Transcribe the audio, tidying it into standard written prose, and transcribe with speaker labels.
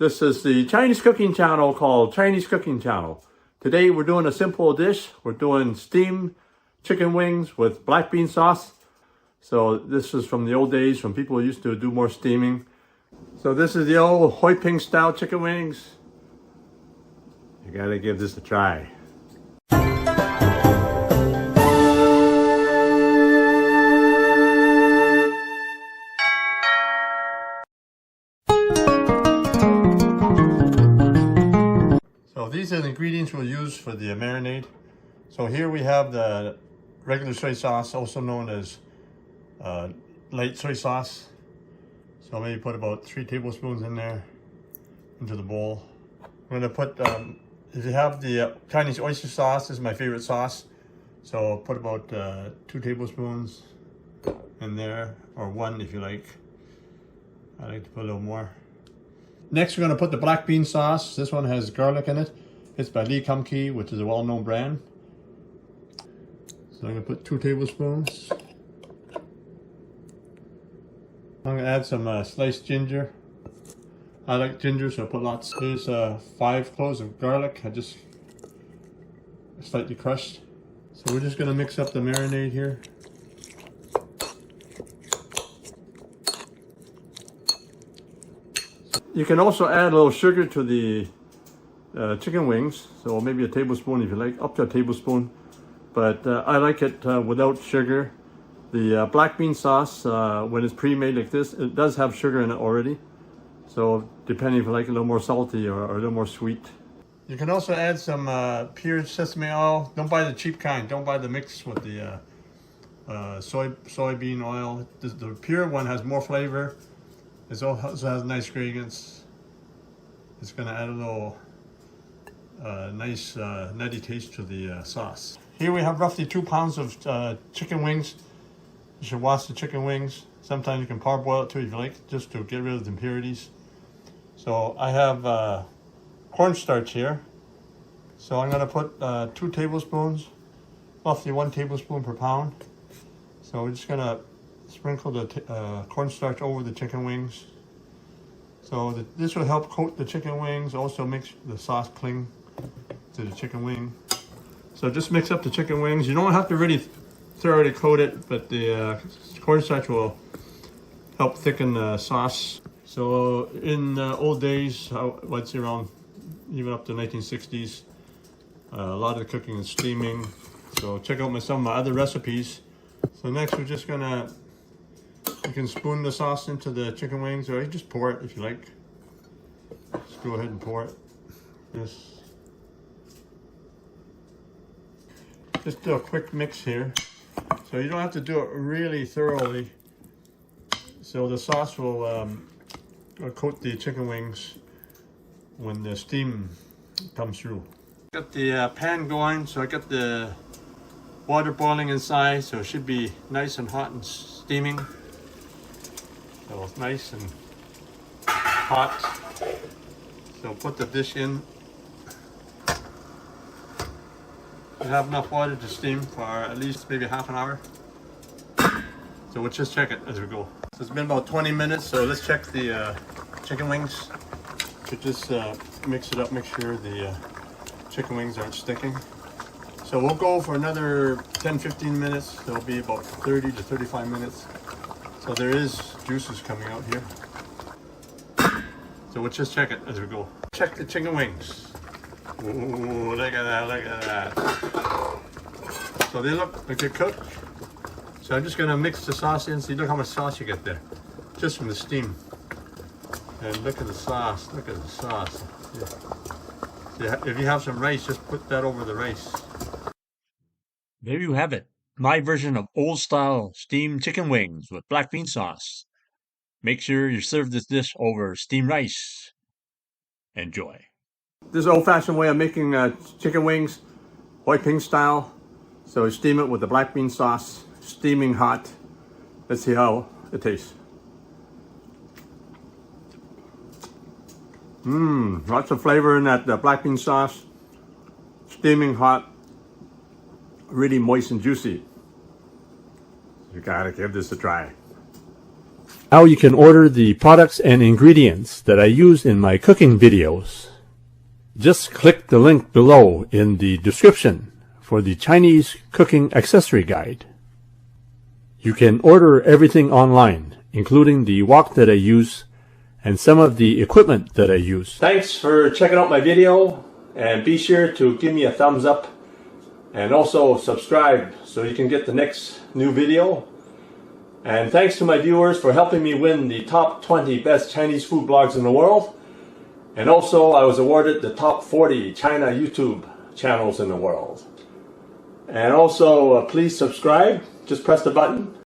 Speaker 1: This is the Chinese cooking channel called Chinese Cooking Channel. Today we're doing a simple dish. We're doing steamed chicken wings with black bean sauce. So this is from the old days when people used to do more steaming. So this is the old Hoiping style chicken wings. You gotta give this a try. So these are the ingredients we'll use for the marinade. So here we have the regular soy sauce, also known as light soy sauce. So maybe put about 3 tablespoons in there into the bowl. I'm gonna put, if you have the Cantonese oyster sauce, this is my favorite sauce. So I'll put about 2 tablespoons in there, or 1 if you like. I like to put a little more. Next, we're going to put the black bean sauce. This one has garlic in it. It's by Lee Kum Kee, which is a well-known brand. So I'm going to put 2 tablespoons. I'm going to add some sliced ginger. I like ginger, so I put lots. Here's 5 cloves of garlic. I just slightly crushed. So we're just going to mix up the marinade here. You can also add a little sugar to the chicken wings, so maybe a tablespoon if you like, up to a tablespoon. But I like it without sugar. The black bean sauce, when it's pre-made like this, it does have sugar in it already. So depending if you like a little more salty or a little more sweet. You can also add some pure sesame oil. Don't buy the cheap kind. Don't buy the mix with the soybean oil. The pure one has more flavor. It also has nice ingredients. It's going to add a little nice nutty taste to the sauce. Here we have roughly 2 pounds of chicken wings. You should wash the chicken wings. Sometimes you can parboil it too if you like, just to get rid of the impurities. So I have cornstarch here. So I'm going to put 2 tablespoons, roughly 1 tablespoon per pound. So we're just going to sprinkle the cornstarch over the chicken wings. So this will help coat the chicken wings, also makes the sauce cling to the chicken wing. So just mix up the chicken wings. You don't have to really thoroughly coat it, but the cornstarch will help thicken the sauce. So in the old days, I'd say around even up to 1960s, a lot of the cooking is steaming. So check out some of my other recipes. So next we're just gonna, you can spoon the sauce into the chicken wings, or you just pour it if you like. Just go ahead and pour it. Just do a quick mix here. So you don't have to do it really thoroughly. So the sauce will coat the chicken wings when the steam comes through. Got the pan going, so I got the water boiling inside, so it should be nice and hot and steaming. So it's nice and hot. So put the dish in. You have enough water to steam for at least maybe half an hour. So we'll just check it as we go. So it's been about 20 minutes, so let's check the chicken wings. So just mix it up, make sure the chicken wings aren't sticking. So we'll go for another 10-15 minutes. There'll be about 30 to 35 minutes. So there is juices coming out here. So we'll just check it as we go. Check the chicken wings. Ooh, look at that, look at that. So they look like they're cooked. So I'm just gonna mix the sauce in. See, look how much sauce you get there, just from the steam. And look at the sauce, look at the sauce. Yeah. So if you have some rice, just put that over the rice.
Speaker 2: There you have it, my version of old-style steamed chicken wings with black bean sauce. Make sure you serve this dish over steamed rice. Enjoy.
Speaker 1: This is an old-fashioned way of making chicken wings, Hoiping style. So steam it with the black bean sauce, steaming hot. Let's see how it tastes. Lots of flavor in that black bean sauce. Steaming hot, really moist and juicy. You gotta give this a try. Now you can order the products and ingredients that I use in my cooking videos. Just click the link below in the description for the Chinese cooking accessory guide. You can order everything online, including the wok that I use and some of the equipment that I use. Thanks for checking out my video, and be sure to give me a thumbs up and also subscribe so you can get the next new video. And thanks to my viewers for helping me win the top 20 best Chinese food blogs in the world. And also I was awarded the top 40 China YouTube channels in the world. And also please subscribe, just press the button.